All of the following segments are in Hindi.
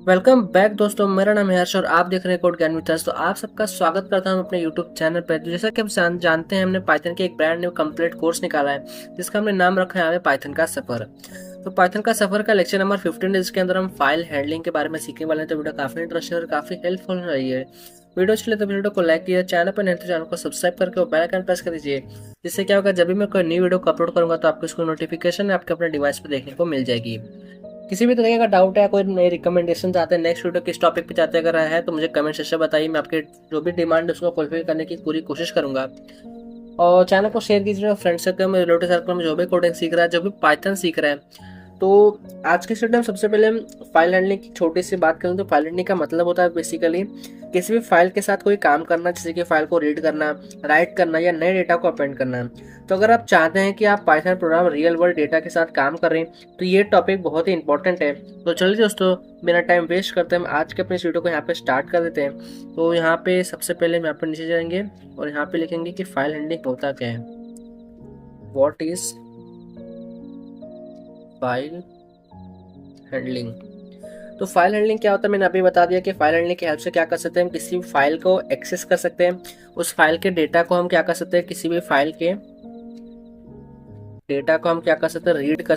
वेलकम बैक दोस्तों, मेरा नाम है हर्ष और आप देख रहे हैं कोड ज्ञान मित्रस। तो आप सबका स्वागत करता हूं अपने यूट्यूब चैनल पर। तो जैसा कि हम जानते हैं, हमने पाइथन के एक ब्रांड न्यू कंप्लीट कोर्स निकाला है जिसका हमने नाम रखा है पाइथन का सफर। तो पाइथन का सफर का लेक्चर नंबर 15 है, जिसके अंदर हम फाइल हैंडलिंग के बारे में सीखने वाले हैं। तो वीडियो काफी इंटरेस्टिंग और काफी हेल्पफुल रही है। वीडियो चले तो वीडियो को लाइक कीजिए, चैनल पर नहीं तो चैनल को सब्सक्राइब करके बेल आइकन प्रेस कर दीजिए। जिससे क्या होगा, जब भी मैं कोई नई वीडियो को अपलोड करूंगा तो आपको इसको नोटिफिकेशन आपके अपने डिवाइस पर देखने को मिल जाएगी। किसी भी तरीके का डाउट है, कोई नई रिकमेंडेशन चाहते हैं, नेक्स्ट वीडियो किस टॉपिक पे चाहते हैं, अगर है तो मुझे कमेंट सेक्शन में बताइए। मैं आपके जो भी डिमांड है उसको फुलफिल करने की पूरी कोशिश करूंगा। और चैनल को शेयर कीजिए फ्रेंड सर्कल में, रिलेटिव सर्कल में, जो भी कोडिंग सीख रहा है, जो भी पाइथन सीख रहा है। तो आज के स्टूडेंट सबसे पहले हम फाइल हैंडलिंग की छोटी सी बात करें तो फाइल हैंडलिंग का मतलब होता है बेसिकली किसी भी फाइल के साथ कोई काम करना, जैसे कि फाइल को रीड करना, राइट करना या नए डेटा को अपेंड करना। तो अगर आप चाहते हैं कि आप Python programme real world data के साथ काम करें तो ये टॉपिक बहुत ही इंपॉर्टेंट है। तो चलिए दोस्तों, बिना टाइम वेस्ट करते हम आज के अपने वीडियो को यहाँ पे स्टार्ट कर देते हैं। तो यहाँ पे सबसे पहले हम यहाँ पर नीचे जाएंगे और यहाँ पे लिखेंगे कि फाइल हैंडलिंग होता क्या है। What is file handling. तो फाइल हैंडलिंग क्या होता है, मैंने अभी बता दिया कि फाइल हैंडलिंग की हेल्प से क्या कर सकते हैं, हम किसी भी फाइल को एक्सेस कर सकते हैं। उस फाइल के डेटा को हम क्या कर सकते हैं, किसी भी फाइल के डेटा को हम क्या कर सकते हैं, रीड कर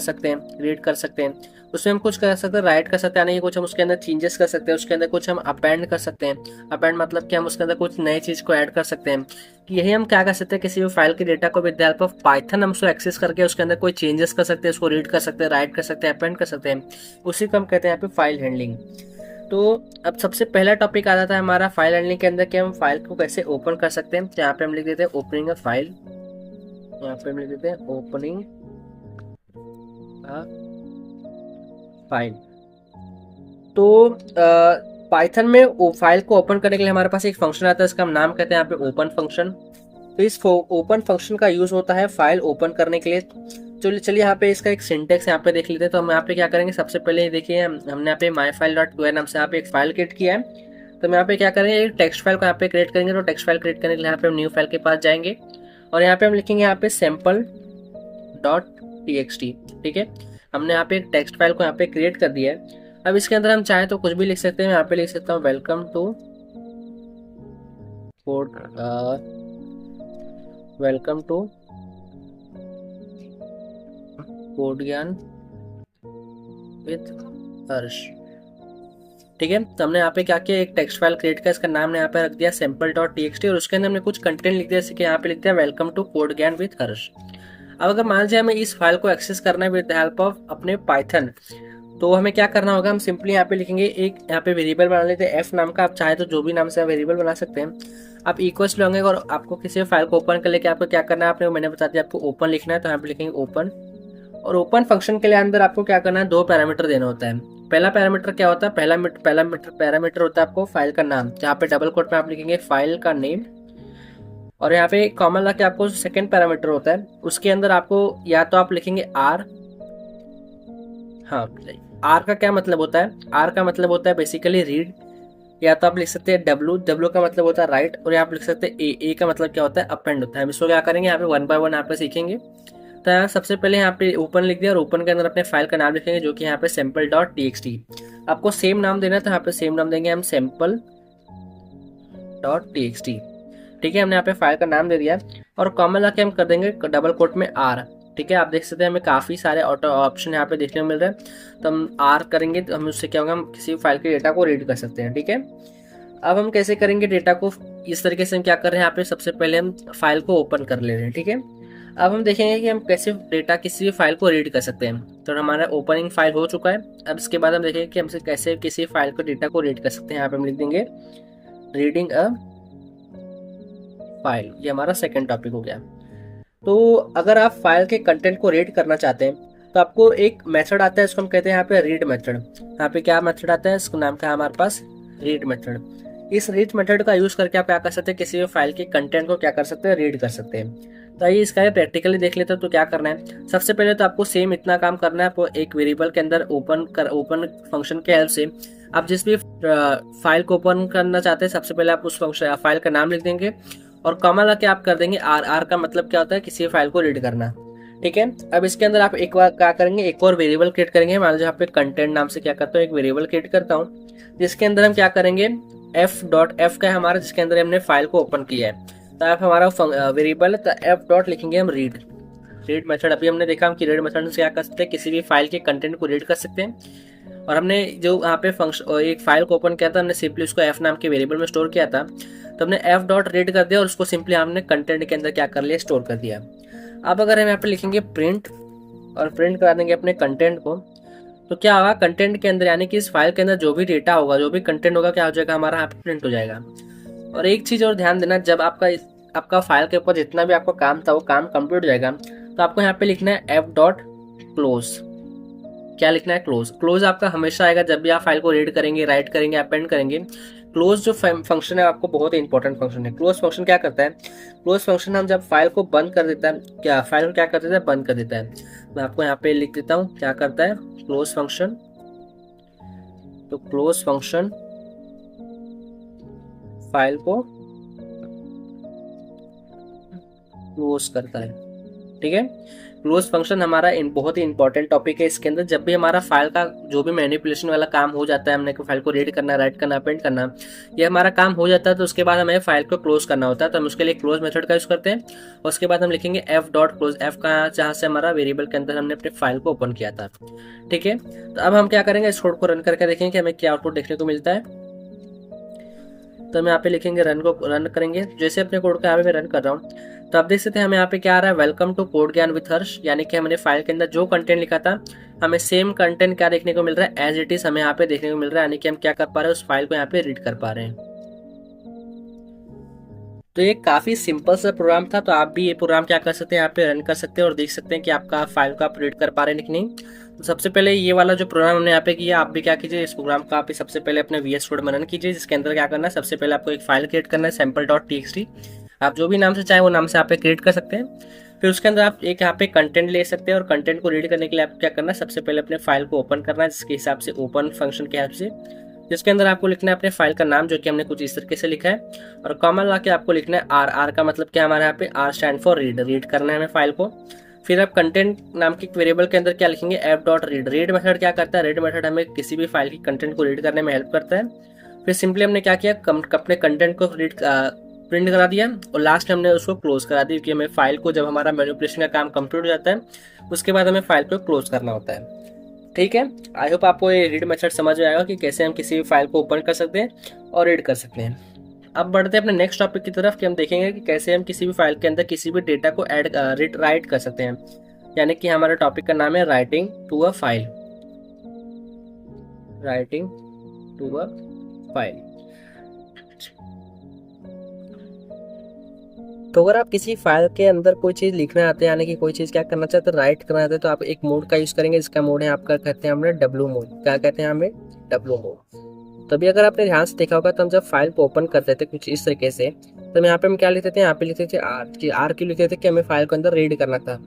सकते हैं। उसमें हम कुछ कर सकते हैं, राइट कर सकते हैं, यानी कि कुछ हम उसके अंदर चेंजेस कर सकते हैं, उसके अंदर कुछ हम अपेंड कर सकते हैं। अपेंड मतलब कि हम उसके अंदर कुछ नई चीज को ऐड कर सकते हैं। कि यही हम क्या कर सकते हैं, किसी भी फाइल के डेटा को with the help of Python हम उसको एक्सेस करके उसके अंदर कोई चेंजेस कर सकते हैं, उसको रीड कर सकते हैं, राइट कर सकते हैं, अपेंड कर सकते हैं। उसी को हम कहते हैं यहाँ पे फाइल हैंडलिंग। तो अब सबसे पहला टॉपिक आ जाता है हमारा फाइल हैंडलिंग के अंदर कि हम फाइल को कैसे ओपन कर सकते हैं। तो यहाँ पे हम लिख देते हैं ओपनिंग अ फाइल। यहाँ पे हम लिख देते हैं ओपनिंग फाइल। तो पाइथन में फाइल को ओपन करने के लिए हमारे पास एक फंक्शन आता है, इसका हम नाम कहते हैं यहाँ पे ओपन फंक्शन। तो इस ओपन फंक्शन का यूज होता है फाइल ओपन करने के लिए। चलिए यहाँ पे इसका एक सिंटेक्स यहाँ पे देख लेते हैं। तो हम यहाँ पे क्या करेंगे, सबसे पहले देखिए हमने यहाँ पे myfile.py नाम से यहाँ पे एक फाइल क्रिएट किया है। तो हम यहाँ पे क्या करेंगे, एक टेक्स्ट फाइल को यहाँ पे क्रिएट करेंगे। तो टेक्स्ट फाइल क्रिएट करने के लिए यहाँ पे हम न्यू फाइल के पास जाएंगे और यहाँ पे हम लिखेंगे यहाँ पे sample.txt। ठीक है, हमने यहाँ पे एक टेक्स्ट फाइल को यहाँ पे क्रिएट कर दिया है। अब इसके अंदर हम चाहे तो कुछ भी लिख सकते हैं। यहाँ पे लिख सकता हूँ वेलकम टू कोड ज्ञान विद हर्ष। ठीक है, तो हमने यहाँ पे क्या किया, एक टेक्स्ट फाइल क्रिएट किया, इसका नाम ने यहाँ पे रख दिया sample.txt और उसके अंदर हमने कुछ कंटेंट लिख दिया, जैसे कि यहाँ पे लिख दिया वेलकम टू कोड ज्ञान विद हर्ष। अब अगर मान लीजिए हमें इस फाइल को एक्सेस करना है विद द हेल्प ऑफ अपने पाइथन, तो हमें क्या करना होगा, हम सिंपली यहाँ पे लिखेंगे एक यहाँ पे वेरिएबल बना लेते हैं एफ नाम का। आप चाहे तो जो भी नाम से वेरिएबल बना सकते हैं। आप इक्वल्स लोगे और आपको किसी फाइल को ओपन कर लेके आपको क्या करना है, आपने मैंने बता दिया आपको ओपन लिखना है। तो यहाँ पे लिखेंगे ओपन। और ओपन फंक्शन के लिए अंदर आपको क्या करना है, दो पैरामीटर देना होता है। पहला पैरामीटर क्या होता है, पहला पैरामीटर होता है आपको फाइल का नाम। यहाँ पे डबल कोट में आप लिखेंगे फाइल का नेम और यहाँ पे कॉमन लगा के आपको सेकंड पैरामीटर होता है, उसके अंदर आपको या तो आप लिखेंगे आर। हाँ, आर का क्या मतलब होता है, आर का मतलब होता है बेसिकली रीड। या तो आप लिख सकते हैं डब्ल्यू का मतलब होता है राइट। और यहाँ पे लिख सकते हैं ए का मतलब क्या होता है, अपेंड होता है। हम इसको क्या करेंगे, यहाँ पे वन बाय वन यहाँ पे सीखेंगे। तो यहाँ सबसे पहले यहाँ पे ओपन लिख दिया और ओपन के अंदर अपने फाइल का नाम लिखेंगे, जो कि यहाँ पे sample.txt। आपको सेम नाम देना है तो यहाँ पे सेम नाम देंगे हम sample.txt। ठीक है, हमने यहाँ पे फाइल का नाम दे दिया और कॉमन लाके हम कर देंगे डबल कोट में आर। ठीक है, आप देख सकते हैं हमें काफ़ी सारे ऑटो ऑप्शन यहाँ पे देखने को मिल रहे हैं। तो हम आर करेंगे तो हम उससे क्या होगा, हम किसी फाइल के डेटा को रीड कर सकते हैं। ठीक है, अब हम कैसे करेंगे डेटा को, इस तरीके से हम क्या कर रहे हैं, यहाँ पे सबसे पहले हम फाइल को ओपन कर ले रहे हैं। ठीक है, अब हम देखेंगे कि हम कैसे डेटा किसी भी फाइल को रीड कर सकते हैं। तो हमारा ओपनिंग फाइल हो चुका है। अब इसके बाद हम देखेंगे कि हमसे कैसे किसी फाइल को डेटा को रीड कर सकते हैं। यहाँ पे हम लिख देंगे रीडिंग अ फाइल। ये हमारा सेकंड टॉपिक हो गया। तो अगर आप फाइल के कंटेंट को रीड करना चाहते हैं तो आपको एक मेथड आता है, इसको हम कहते हैं यहाँ पे रीड मेथड। यहाँ पे क्या मेथड आता है, इसका नाम क्या है हमारे पास, रीड मेथड। इस रीड मेथड का यूज करके आप क्या कर सकते हैं, किसी भी फाइल के कंटेंट को क्या कर सकते हैं, रीड कर सकते हैं। तो आइए इसका प्रैक्टिकली देख लेते हैं। तो क्या करना है, सबसे पहले तो आपको सेम इतना काम करना है, आपको एक वेरिएबल के अंदर ओपन फंक्शन के हेल्प से आप जिस भी फाइल को ओपन करना चाहते हैं, सबसे पहले आप उस फंक्शन फाइल का नाम लिख देंगे और कॉमा लगा के आप कर देंगे आर। आर का मतलब क्या होता है, किसी फाइल को रीड करना। ठीक है। अब इसके अंदर आप एक बार क्या करेंगे, एक और वेरिएबल क्रिएट करेंगे। मान लीजिए यहाँ पे कंटेंट नाम से क्या करता हूँ, एक वेरिएबल क्रिएट करता हूँ जिसके अंदर हम क्या करेंगे, f.f का है हमारा, जिसके अंदर हमने फाइल को ओपन किया है। तो आप हमारा वेरिएबल है तो f डॉट लिखेंगे हम रीड मेथड। अभी हमने देखा हम कि रीड मेथड से क्या कर सकते हैं, किसी भी फाइल के कंटेंट को रीड कर सकते हैं। और हमने जो यहाँ पे फंक्शन एक फाइल को ओपन किया था, हमने सिंपली उसको f नाम के वेरिएबल में स्टोर किया था। तो हमने f डॉट रीड कर दिया और उसको सिंपली हमने कंटेंट के अंदर क्या कर लिया, स्टोर कर दिया। अब अगर हम यहाँ पे लिखेंगे प्रिंट और प्रिंट करा देंगे अपने कंटेंट को, तो क्या होगा, कंटेंट के अंदर यानी कि इस फाइल के अंदर जो भी डेटा होगा, जो भी कंटेंट होगा, क्या हो जाएगा, हमारा यहाँ पे प्रिंट हो जाएगा। और एक चीज़ और ध्यान देना, जब आपका फाइल के ऊपर जितना भी आपका काम था वो काम कंप्लीट हो जाएगा, तो आपको यहाँ पे लिखना है f डॉट क्लोज। क्या लिखना है, क्लोज। क्लोज आपका हमेशा आएगा जब भी आप फाइल को रीड करेंगे, राइट करेंगे, अपेंड करेंगे। क्लोज जो फंक्शन है आपको बहुत ही इंपॉर्टेंट फंक्शन है। क्लोज फंक्शन क्या करता है, क्लोज फंक्शन हम जब फाइल को बंद कर देता है, क्या फाइल को क्या कर देता है, बंद कर देता है। मैं आपको यहाँ पे लिख देता हूँ क्या करता है क्लोज फंक्शन। तो क्लोज फंक्शन फाइल को क्लोज करता है, ठीक है। क्लोज फंक्शन हमारा बहुत ही इंपॉर्टेंट टॉपिक है। इसके अंदर जब भी हमारा फाइल का जो भी मैनिपुलेशन वाला काम हो जाता है, हमने फाइल को रीड करना, राइट करना, अपेंड करना, ये हमारा काम हो जाता है, तो उसके बाद हमें फाइल को क्लोज करना होता है। तो हम उसके लिए क्लोज मेथड का यूज करते हैं। और उसके बाद हम लिखेंगे f डॉट क्लोज, f का जहाँ से हमारा वेरिएबल के अंदर हमने अपने फाइल को ओपन किया था, ठीक है। तो अब हम क्या करेंगे, इस कोड को रन करके देखेंगे कि हमें क्या आउटपुट देखने को मिलता है। तो हम यहाँ पे लिखेंगे रन करेंगे। जैसे अपने कोड को यहाँ पे मैं रन कर रहा हूँ, तो आप देख सकते हैं हमें यहाँ पे क्या आ रहा है, वेलकम टू कोड ज्ञान विद हर्ष। यानी कि हमने फाइल के अंदर जो कंटेंट लिखा था, हमें सेम कंटेंट क्या देखने को मिल रहा है, एज इट इज हमें यहाँ पे देखने को मिल रहा है। यानी कि हम क्या कर पा रहे हैं, उस फाइल को यहाँ पे रीड कर पा रहे हैं। तो ये काफी सिंपल सा प्रोग्राम था। तो आप भी ये प्रोग्राम क्या कर सकते हैं, यहाँ पे रन कर सकते हैं और देख सकते हैं कि आपका फाइल को आप रीड कर पा रहे हैं कि नहीं। तो सबसे पहले ये वाला जो प्रोग्राम हमने यहाँ पे किया, आप भी क्या कीजिए, इस प्रोग्राम का आप सबसे पहले अपने VS कोड में रन कीजिए। जिसके अंदर क्या करना है, सबसे पहले आपको एक फाइल क्रिएट करना है, sample.txt। आप जो भी नाम से चाहे वो नाम से आप क्रिएट कर सकते हैं। फिर उसके अंदर आप एक यहाँ पे कंटेंट ले सकते हैं और कंटेंट को रीड करने के लिए आपको क्या करना है, सबसे पहले अपने फाइल को ओपन करना है, जिसके हिसाब से ओपन फंक्शन के हेल्प से, जिसके अंदर आपको लिखना है अपने फाइल का नाम, जो कि हमने कुछ इस तरीके से लिखा है। और कॉमा ला के आपको लिखना है R का मतलब क्या, हमारे यहाँ पे R स्टैंड फॉर रीड करना है हमें फाइल को। फिर आप कंटेंट नाम के वेरिएबल के अंदर क्या लिखेंगे, f dot read. Read method क्या करता है, रीड मेथड हमें किसी भी फाइल की कंटेंट को रीड करने में हेल्प करता है। फिर सिंपली हमने क्या किया, अपने कंटेंट को प्रिंट करा दिया और लास्ट में हमने उसको क्लोज करा दिया, क्योंकि हमें फाइल को जब हमारा मैनिपुलेशन का काम कंप्लीट हो जाता है, उसके बाद हमें फाइल को क्लोज करना होता है, ठीक है। आई होप आपको ये रीड मेथड समझ में आएगा कि कैसे हम किसी भी फाइल को ओपन कर सकते हैं और रीड कर सकते हैं। अब बढ़ते हैं अपने नेक्स्ट टॉपिक की तरफ कि हम देखेंगे कि कैसे हम किसी भी फाइल के अंदर किसी भी डेटा को राइट कर सकते हैं। यानी कि हमारा टॉपिक का नाम है writing to a file. Writing to a file. तो अगर आप किसी फाइल के अंदर कोई चीज़ लिखना चाहते हैं, यानी कि कोई चीज़ क्या करना चाहते हैं, राइट करना चाहते हैं, तो आप एक मोड का यूज़ करेंगे, जिसका मोड है आपका कहते हैं हमने W मोड। क्या कहते हैं हमें, W मोड। तभी अगर आपने ध्यान से देखा होगा, तो हम जब फाइल को ओपन करते थे कुछ इस तरीके से, तो यहाँ पे हम क्या लिखते थे, यहाँ पे लिखते थे R क्यों लिखते थे, कि हमें फाइल के अंदर रीड करना था।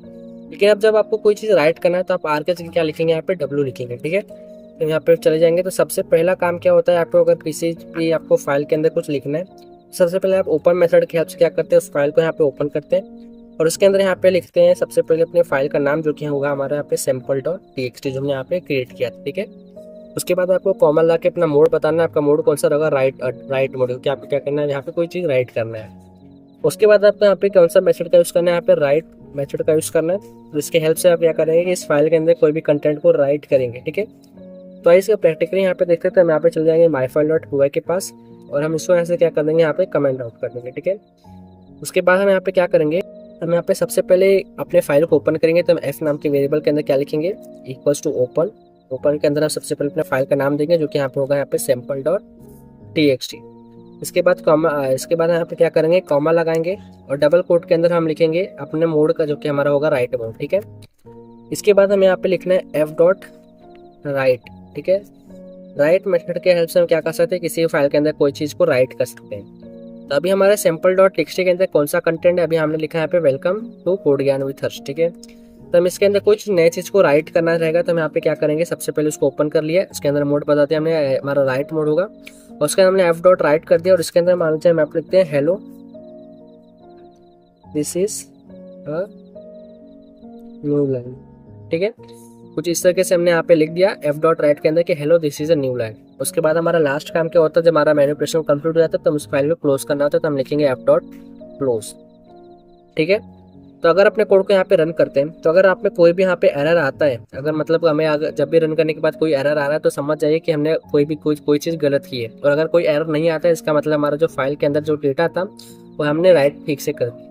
लेकिन अब जब आपको कोई चीज़ राइट करना है, तो आप R के जगह क्या लिखेंगे, यहाँ पे W लिखेंगे, ठीक है। तो यहाँ पे चले जाएंगे। तो सबसे पहला काम क्या होता है, आपको अगर किसी भी आपको फाइल के अंदर कुछ लिखना है, सबसे पहले आप ओपन मेथड की हेल्प से क्या करते हैं, उस फाइल को यहाँ पे ओपन करते हैं और उसके अंदर यहाँ पे लिखते हैं सबसे पहले अपने फाइल का नाम, जो कि होगा हमारा यहाँ पे sample.txt, जो हमने यहाँ पे क्रिएट किया था, ठीक है। उसके बाद आपको कॉमा ला के अपना मोड बताना है, आपका मोड कौन सा रहेगा, राइट मोड, क्योंकि आपको क्या करना है, यहाँ पे कोई चीज़ राइट करना है। उसके बाद आपको यहाँ पे कौन सा मेथड का यूज़ करना है, यहाँ पे राइट मेथड का यूज़ करना है, जिसके हेल्प से आप क्या करेंगे कि इस फाइल के अंदर कोई भी कंटेंट को राइट करेंगे, ठीक है। तो इसका प्रैक्टिकली यहाँ पे देखते हैं। तो हम यहाँ पे चल जाएंगे myfile.py के पास और हम इसको ऐसे क्या कर देंगे, यहाँ पे कमेंट आउट कर देंगे, ठीक है। उसके बाद हम यहाँ पे क्या करेंगे, हम यहाँ पे सबसे पहले अपने फाइल को ओपन करेंगे। तो हम f नाम के वेरिएबल के अंदर क्या लिखेंगे, इक्वल्स टू ओपन। ओपन के अंदर हम सबसे पहले अपने फाइल का नाम देंगे, जो कि यहाँ पे होगा यहाँ पे sample.txt। इसके बाद यहाँ पे क्या करेंगे, कॉमा लगाएंगे और डबल कोट के अंदर हम लिखेंगे अपने मोड का, जो कि हमारा होगा राइट मोड, ठीक है। इसके बाद हमें यहाँ पे लिखना है f डॉट राइट, ठीक है। राइट मेथड के हेल्प से हम क्या कर सकते हैं, किसी भी फाइल के अंदर कोई चीज़ को राइट कर सकते हैं। तो अभी हमारे sample.txt के अंदर कौन सा कंटेंट है, अभी हमने लिखा है यहाँ पे वेलकम टू कोड ज्ञान विद हर्ष, ठीक है। तो हम इसके अंदर कुछ नए चीज़ को राइट करना रहेगा। तो हम यहाँ पे क्या करेंगे, सबसे पहले उसको ओपन कर लिया, इसके अंदर मोड बताते हैं हमने, हमारा राइट मोड होगा। और उसके अंदर हमने f डॉट राइट कर दिया और इसके अंदर मान लीजिए हम आप लिखते हैं hello, this is new line. ठीक है, कुछ इस तरीके से हमने यहाँ पे लिख दिया एफ डॉट राइट के अंदर कि hello this is a new line. उसके बाद हमारा लास्ट काम क्या होता है, जब हमारा मैनिपुलेशन कंप्लीट हो जाता है तो हम उस फाइल को क्लोज करना होता है, तो हम लिखेंगे एफ डॉट क्लोज। ठीक है, तो अगर अपने कोड को यहाँ पे रन करते हैं तो अगर आप में कोई भी यहाँ पे एरर आता है, अगर मतलब हमें अगर जब भी रन करने के बाद कोई एरर आ रहा है तो समझ जाइए कि हमने कोई चीज़ गलत की है। और अगर कोई एरर नहीं आता है इसका मतलब हमारा जो फाइल के अंदर जो डेटा था वो हमने राइट ठीक से कर दिया।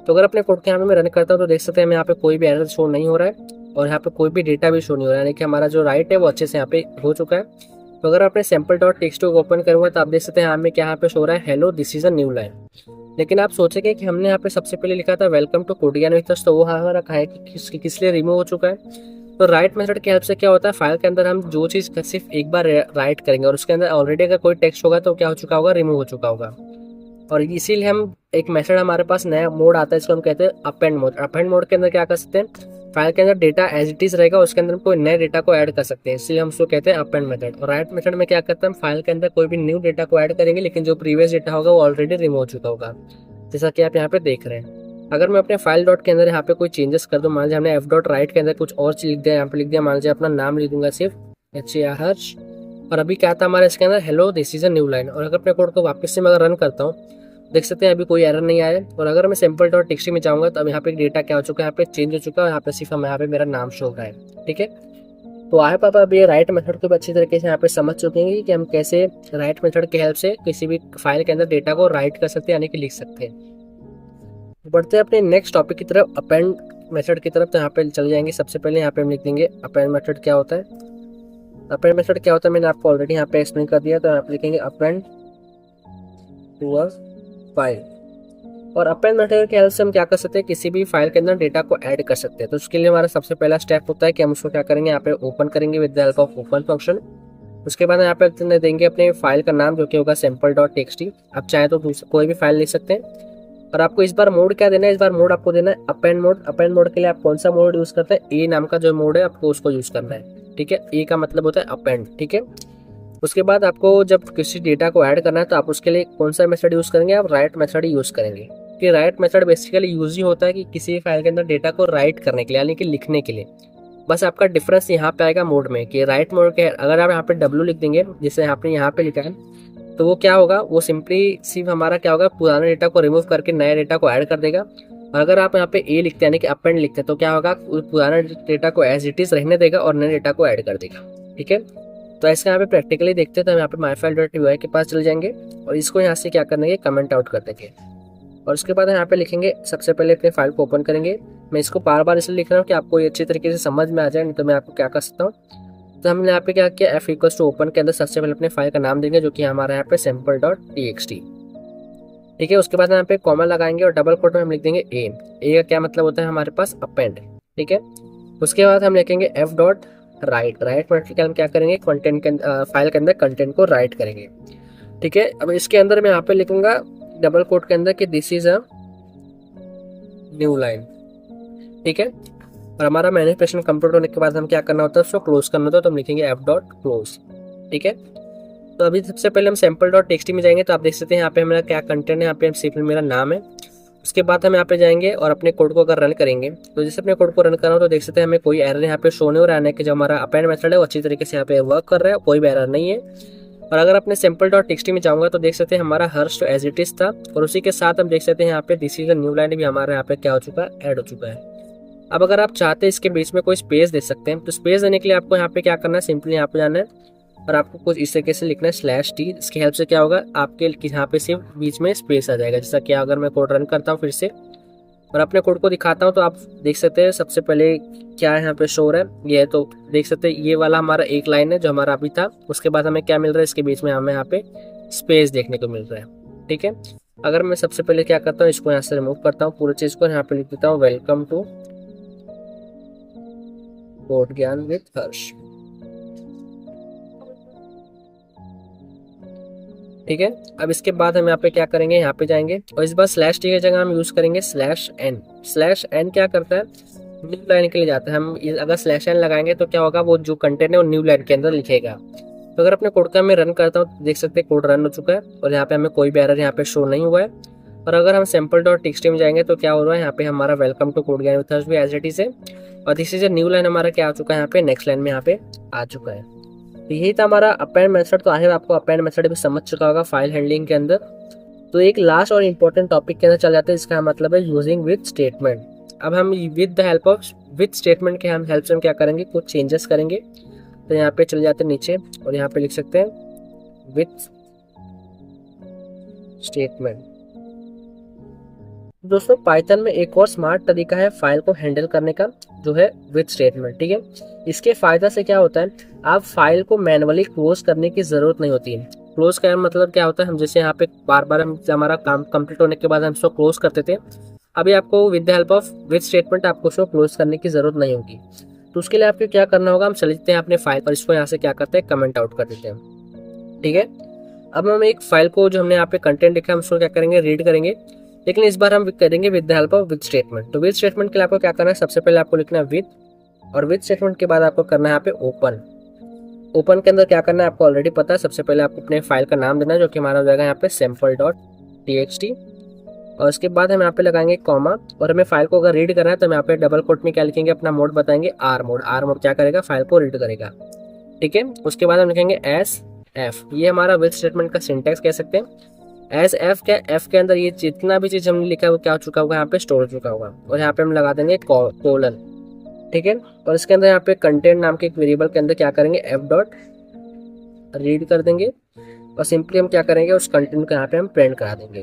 तो अगर अपने कोड के यहाँ पे मैं रन करता हूँ तो देख सकते हैं हमें यहाँ पे कोई भी एरर शो नहीं हो रहा है और यहाँ पे कोई भी डेटा भी शो नहीं हो रहा है, यानी कि हमारा जो राइट है वो अच्छे से यहाँ पे हो चुका है। तो अगर अपने सैम्पल डॉट टेक्स्ट को ओपन करूँगा तो आप देख सकते हैं हमें क्या यहाँ पे शो रहा है, hello this is a new line. लेकिन आप सोचेंगे कि हमने यहाँ पे सबसे पहले लिखा था वेलकम टू कोडियन विथर्स, तो वो हमारा है कि किस लिए रिमूव हो चुका है। तो राइट मेथड की हेल्प से क्या होता है, फाइल के अंदर हम जो चीज़ सिर्फ एक बार राइट करेंगे और उसके अंदर ऑलरेडी अगर कोई टेक्स्ट होगा तो क्या हो चुका होगा, रिमूव हो चुका होगा। और इसीलिए हम एक मेथड हमारे पास नया मोड आता है, इसको हम कहते हैं अपेंड मोड। अपेंड मोड के अंदर क्या कर सकते हैं, फाइल के अंदर डेटा एज इट इज रहेगा, उसके अंदर कोई नए डेटा को ऐड कर सकते हैं, इसलिए हम उसको कहते हैं अपेंड मेथड। और राइट मेथड में क्या करते हैं, हम फाइल के अंदर कोई भी न्यू डेटा को ऐड करेंगे लेकिन जो प्रीवियस डेटा होगा वो ऑलरेडी रिमूव हो चुका होगा, जैसा कि आप यहाँ पे देख रहे हैं। अगर मैं अपने फाइल डॉट के अंदर यहाँ पे कोई चेंजेस कर दूँ, मान लीजिए हमने एफ डॉट राइट के अंदर कुछ और चीज लिख दिया, यहाँ पे लिख दिया मान लीजिए अपना नाम लिख दूंगा सिर्फ हर्ष, और अभी क्या था हमारे इसके अंदर hello this is a new line. और अगर अपने कोड को वापस से मैं अगर रन करता हूँ देख सकते हैं अभी कोई एरर नहीं आया। और अगर मैं सिंपल डॉट टेक्स्ट में जाऊँगा तो अब यहाँ पे डेटा क्या हो चुका है, यहाँ पे चेंज हो चुका है, यहाँ पे सिर्फ हम यहाँ पे मेरा नाम शो हो रहा है। ठीक है, तो आई पापा अब ये राइट मेथड को भी अच्छी तरीके से यहाँ पे समझ चुके हैं कि हम कैसे राइट मेथड की हेल्प से किसी भी फाइल के अंदर डेटा को राइट कर सकते हैं, यानी कि लिख सकते हैं। बढ़ते हैं अपने नेक्स्ट टॉपिक की तरफ, अपेंड मेथड की तरफ। तो यहाँ पे चले जाएंगे, सबसे पहले यहाँ पे हम लिख देंगे अपेंड मेथड क्या होता है। अपेंड मेथड क्या होता है मैंने आपको ऑलरेडी यहाँ पे एक्सप्लेन कर दिया, तो यहाँ पे लिखेंगे अपेंड टू अ फाइल। और अपेंड मेथड की हेल्प से हम क्या कर सकते हैं, किसी भी फाइल के अंदर डेटा को ऐड कर सकते हैं। तो उसके लिए हमारा सबसे पहला स्टेप होता है कि हम उसको क्या करेंगे, यहाँ पे ओपन करेंगे with the help of open function. उसके बाद यहाँ पे देंगे अपने फाइल का नाम जो कि होगा सैम्पल डॉट टेक्स्ट। आप चाहे तो कोई भी फाइल लिख सकते हैं। और आपको इस बार मोड क्या देना है, इस बार मोड आपको देना है अपेंड मोड। अपेंड मोड के लिए आप कौन सा मोड यूज करते हैं, ए नाम का जो मोड है आपको उसको यूज करना है। ठीक है, ए का मतलब होता है अपेंड। ठीक है, उसके बाद आपको जब किसी डेटा को ऐड करना है तो आप उसके लिए कौन सा मेथड यूज करेंगे, आप राइट मेथड ही यूज करेंगे। कि राइट मेथड बेसिकली यूज ही होता है कि किसी भी फाइल के अंदर डेटा को राइट करने के लिए, यानी कि लिखने के लिए। बस आपका डिफरेंस यहाँ पे आएगा मोड में, कि राइट मोड के अगर आप यहाँ पे डब्ल्यू लिख देंगे जैसे आपने यहाँ पे लिखा है, तो वो क्या होगा, वो सिंपली सिर्फ हमारा क्या होगा, पुराने डेटा को रिमूव करके नए डेटा को ऐड कर देगा। और अगर आप यहाँ पे ए लिखते हैं यानी कि अपेंड लिखते हैं तो क्या होगा, पुराने डेटा को एज इट इज रहने देगा और नए डेटा को ऐड कर देगा। ठीक है, तो ऐसे यहाँ पे प्रैक्टिकली देखते हैं तो हम यहाँ पे माई फाइल डॉट यूआई के पास चले जाएंगे और इसको यहाँ से क्या करेंगे, कमेंट आउट कर देंगे। और उसके बाद यहाँ पे लिखेंगे, सबसे पहले अपने फाइल को ओपन करेंगे। मैं इसको बार बार इसलिए लिख रहा हूँ कि आपको ये अच्छी तरीके से समझ में आ जाए, नहीं तो मैं आपको क्या कर सकता हूँ। तो हमने यहाँ पे क्या किया, एफ इक्वल्स टू ओपन के अंदर सबसे पहले अपने फाइल का नाम देंगे जो कि हमारा यहाँ पे सैम्पल डॉट टीएक्सटी। ठीक है, उसके बाद यहाँ पे कॉमा लगाएंगे और डबल कोट में हम लिख देंगे ए का क्या मतलब होता है हमारे पास अपेंड। ठीक है, उसके बाद हम लिखेंगे एफ डॉट राइट मेथड के हम क्या करेंगे, कंटेंट के फाइल के अंदर कंटेंट को राइट करेंगे। ठीक है, अब इसके अंदर मैं यहाँ पे लिखूंगा डबल कोट के अंदर कि this is a new line. ठीक है, और हमारा मैनिपुलेशन कंप्लीट होने के बाद हम क्या करना होता है, उसको क्लोज करना होता है, तो हम लिखेंगे एफ डॉट क्लोज। ठीक है, तो अभी सबसे पहले हम सैम्पल डॉट टेक्स्ट में जाएंगे, तो आप देख सकते हैं यहाँ पे मेरा क्या कंटेंट है, यहाँ पे सिर्फ मेरा नाम है। उसके बाद हम यहाँ पे जाएंगे और अपने कोड को अगर रन करेंगे तो जैसे अपने कोड को रन कर रहा हूँ तो देख सकते हैं हमें कोई एरर यहाँ पे शो नहीं हो रहा है, कि जो हमारा अपेंड मेथड है वो अच्छी तरीके से यहाँ पे वर्क कर रहा है, कोई भी एरर नहीं है। और अगर अपने सैम्पल डॉट टेक्स्ट में जाऊँगा तो देख सकते हैं हमारा हर्ष एज इट इज था, और उसी के साथ हम देख सकते हैं यहाँ पे this is a new line भी हमारे यहाँ पे क्या हो चुका है, ऐड हो चुका है। अब अगर आप चाहते हैं इसके बीच में कोई स्पेस दे सकते हैं, तो स्पेस देने के लिए आपको यहाँ पे क्या करना है, सिंपली यहाँ पे जाना है और आपको कुछ इस तरीके से लिखना है स्लैश टी। इसकी हेल्प से क्या होगा, आपके यहाँ पे सिर्फ बीच में स्पेस आ जाएगा। जैसा कि अगर मैं कोड रन करता हूँ फिर से और अपने कोड को दिखाता हूँ तो आप देख सकते हैं सबसे पहले क्या है यहाँ पे शो है, ये है। तो देख सकते हैं ये वाला हमारा एक लाइन है जो हमारा अभी था, उसके बाद हमें क्या मिल रहा है, इसके बीच में हमें यहाँ पे स्पेस देखने को मिल रहा है। ठीक है, अगर मैं सबसे पहले क्या करता हूँ, इसको यहाँ से रिमूव करता हूँ, पूरी चीज को यहाँ पे लिख देता हूँ वेलकम टू कोड ज्ञान विद हर्ष। ठीक है, अब इसके बाद हम यहाँ पे क्या करेंगे, यहाँ पे जाएंगे और इस बार स्लैश टी की जगह हम यूज करेंगे स्लैश एन। स्लैश एन क्या करता है, न्यू लाइन के लिए जाता है। हम अगर स्लैश एन लगाएंगे तो क्या होगा, वो जो कंटेंट है वो न्यू लाइन के अंदर लिखेगा। तो अगर अपने कोड का मैं रन करता हूँ देख सकते हैं कोड रन हो चुका है और यहाँ पे हमें कोई भी एरर यहाँ पे शो नहीं हुआ है। और अगर हम सैम्पल डॉट टीएक्सटी में जाएंगे तो क्या हो रहा है, यहाँ पे हमारा वेलकम टू कोड ज्ञान विद भी एज इट इज है, और this is a new line हमारा क्या आ चुका है, यहाँ पे नेक्स्ट लाइन में यहाँ पे आ चुका है। तो यही था हमारा अपेंड मेथड। तो आखिर आपको अपेंड मेथड भी समझ चुका होगा फाइल हैंडलिंग के अंदर। तो एक लास्ट और इम्पोर्टेंट टॉपिक के अंदर चल जाते हैं, इसका मतलब है यूजिंग विद स्टेटमेंट। अब हम with the help of with statement के हम हेल्प से हम क्या करेंगे, कुछ चेंजेस करेंगे। तो यहाँ पे चले जाते हैं नीचे और यहाँ पे लिख सकते हैं विद स्टेटमेंट। दोस्तों पाइथन में एक और स्मार्ट तरीका है फाइल को हैंडल करने का, जो है विद स्टेटमेंट। ठीक है, इसके फायदा से क्या होता है, आप फाइल को मैनुअली क्लोज करने की जरूरत नहीं होती है। क्लोज का मतलब क्या होता है, हम जैसे यहाँ पे बार बार हम हमारा काम कंप्लीट होने के बाद हम इसको क्लोज करते थे, अभी आपको with the help of with statement आपको इसको क्लोज करने की जरूरत नहीं होगी। तो उसके लिए आपको क्या करना होगा, हम चले जाते हैं अपने फाइल पर, इसको यहाँ से क्या करते हैं, कमेंट आउट कर देते हैं। ठीक है, अब हम एक फाइल को जो हमने यहाँ पे कंटेंट लिखा है हम उसको क्या करेंगे, रीड करेंगे, लेकिन इस बार हम करेंगे with the help of with statement. तो विद स्टेटमेंट के लिए आपको क्या करना है, सबसे पहले आपको लिखना है विद, और विद स्टेटमेंट के बाद आपको करना है यहाँ पे ओपन। ओपन के अंदर क्या करना है आपको ऑलरेडी पता है, सबसे पहले आपको अपने फाइल का नाम देना है, जो कि हमारा हो जाएगा यहाँ पे सैम्पल डॉट टीएक्सटी, और उसके बाद हम यहाँ पे लगाएंगे कॉमा, और हमें फाइल को अगर रीड करना है तो हम यहाँ पे डबल कोट में क्या लिखेंगे, अपना मोड बताएंगे आर मोड। आर मोड क्या करेगा, फाइल को रीड करेगा। ठीक है, उसके बाद हम लिखेंगे एस एफ, ये हमारा विद स्टेटमेंट का सिंटैक्स कह सकते हैं। एस एफ क्या, एफ के अंदर ये जितना भी चीज़ हमने लिखा है वो क्या हो चुका होगा, यहाँ पे स्टोर हो चुका होगा, और यहाँ पे हम लगा देंगे कोलन। ठीक है, और इसके अंदर यहाँ पे कंटेंट नाम के एक वेरिएबल के अंदर क्या करेंगे, एफ डॉट रीड कर देंगे, और सिंपली हम क्या करेंगे, उस कंटेंट को यहाँ पे हम प्रिंट करा देंगे।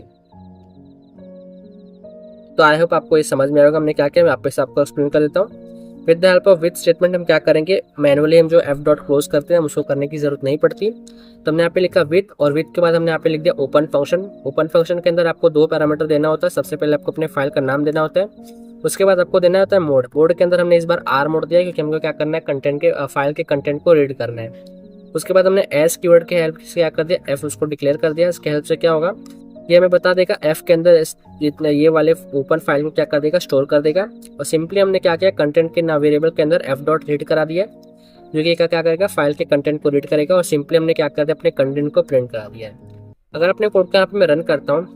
तो आई होप आपको ये समझ में आएगा हमने क्या किया, मैं वापस आपको एक्सप्लेन कर देता हूँ। With the help of with statement हम क्या करेंगे, मैनुअली हम जो एफ डॉट क्लोज करते हैं हम उसको करने की जरूरत नहीं पड़ती। तो हमने यहाँ पे लिखा विद, और विद के बाद हमने यहाँ पे लिख दिया ओपन फंक्शन। ओपन फंक्शन के अंदर आपको दो पैरामीटर देना होता है, सबसे पहले आपको अपने फाइल का नाम देना होता है, उसके बाद आपको देना होता है मोड। मोड के अंदर हमने इस बार आर मोड दिया क्योंकि हमको क्या करना है, कंटेंट के फाइल के कंटेंट को रीड करना है। उसके बाद हमने एस कीवर्ड के हेल्प से क्या कर दिया, एफ उसको डिक्लेयर कर दिया। इसके हेल्प से क्या होगा, ये हमें बता देगा एफ के अंदर जितना ये वाले ओपन फाइल को क्या कर देगा, स्टोर कर देगा। और सिंपली हमने क्या किया, कंटेंट के ना वेरिएबल के अंदर एफ डॉट रीड करा दिया, जो कि क्या करेगा, फाइल के कंटेंट को रीड करेगा, और सिंपली हमने क्या कर दिया, अपने कंटेंट को प्रिंट करा दिया है। अगर अपने कोड का यहाँ पे मैं रन करता हूँ,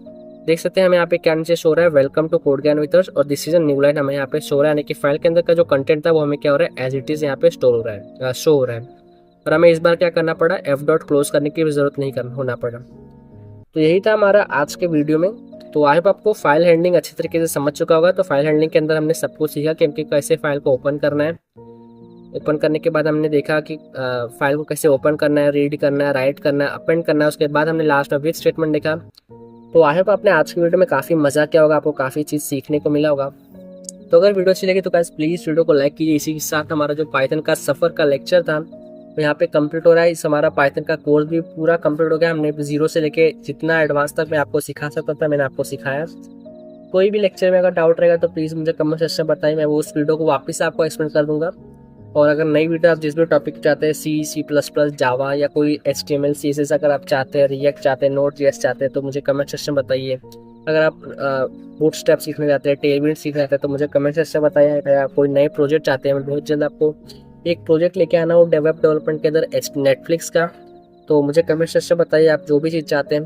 देख सकते हैं हमें यहाँ पे क्या नीचे शो रहा है, वेलकम टू कोड ज्ञान विद, और this is a new line हमें यहाँ पे शो रहा है, यानी कि फाइल के अंदर का जो कंटेंट था वो हमें क्या हो रहा है, एज इट इज यहाँ पे स्टोर हो रहा है, शो हो रहा है। और हमें इस बार क्या करना पड़ा, एफ डॉट क्लोज करने की भी जरूरत नहीं होना पड़ा। तो यही था हमारा आज के वीडियो में। तो आई होप आपको फाइल हैंडलिंग अच्छी तरीके से समझ चुका होगा। तो फाइल हैंडलिंग के अंदर हमने सब कुछ सीखा कि कैसे फाइल को ओपन करना है। ओपन करने के बाद हमने देखा कि फाइल को कैसे ओपन करना है, रीड करना है, राइट करना है, अपेंड करना है। उसके बाद हमने लास्ट में विद स्टेटमेंट देखा। तो आई होप आपने आज की वीडियो में काफ़ी मज़ा किया होगा, आपको काफ़ी चीज़ सीखने को मिला होगा। तो अगर वीडियो अच्छी लगी तो गाइस प्लीज़ वीडियो को लाइक कीजिए। इसी के साथ हमारा जो पाइथन का सफ़र का लेक्चर था तो यहाँ पे कंप्लीट हो रहा है। इस हमारा पाइथन का कोर्स भी पूरा कंप्लीट हो गया। हमने जीरो से लेके जितना एडवांस तक मैं आपको सिखा सकता था मैंने आपको सिखाया। कोई भी लेक्चर में अगर डाउट रहेगा तो प्लीज़ मुझे कमेंट सेक्शन में बताइए, मैं वो उस वीडियो को वापस आपको एक्सप्लेन कर दूंगा। और अगर नई वीडियो आप जिस भी टॉपिक चाहते हैं, C++, जावा या कोई HTML CSS अगर आप चाहते हैं, रिएक्ट चाहते हैं, Node.js चाहते हैं तो मुझे कमेंट सेक्शन में बताइए। अगर आप बूटस्ट्रैप सीखने जाते हैं, टेलविंड सीखने जाते हैं तो मुझे कमेंट सेक्शन में बताइए। या कोई नए प्रोजेक्ट चाहते हैं, मैं बहुत जल्द आपको एक प्रोजेक्ट लेके आना हो वेब डेवलपमेंट के अंदर नेटफ्लिक्स का, तो मुझे कमेंट सेक्शन में बताइए आप जो भी चीज़ चाहते हैं।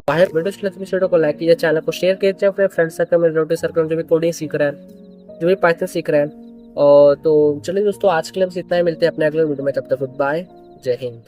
बाहर वीडियो को लाइक कीजिए, चैनल को शेयर कीजिए अपने फ्रेंड सर्कल में, रिलेटिव सर्कल में जो भी कोडिंग सीख रहा है, जो भी पाइथन सीख रहा है। और तो चलिए दोस्तों आज के लिए बस इतना ही, मिलते हैं अपने अगले वीडियो में, तब तक गुड बाय, जय हिंद।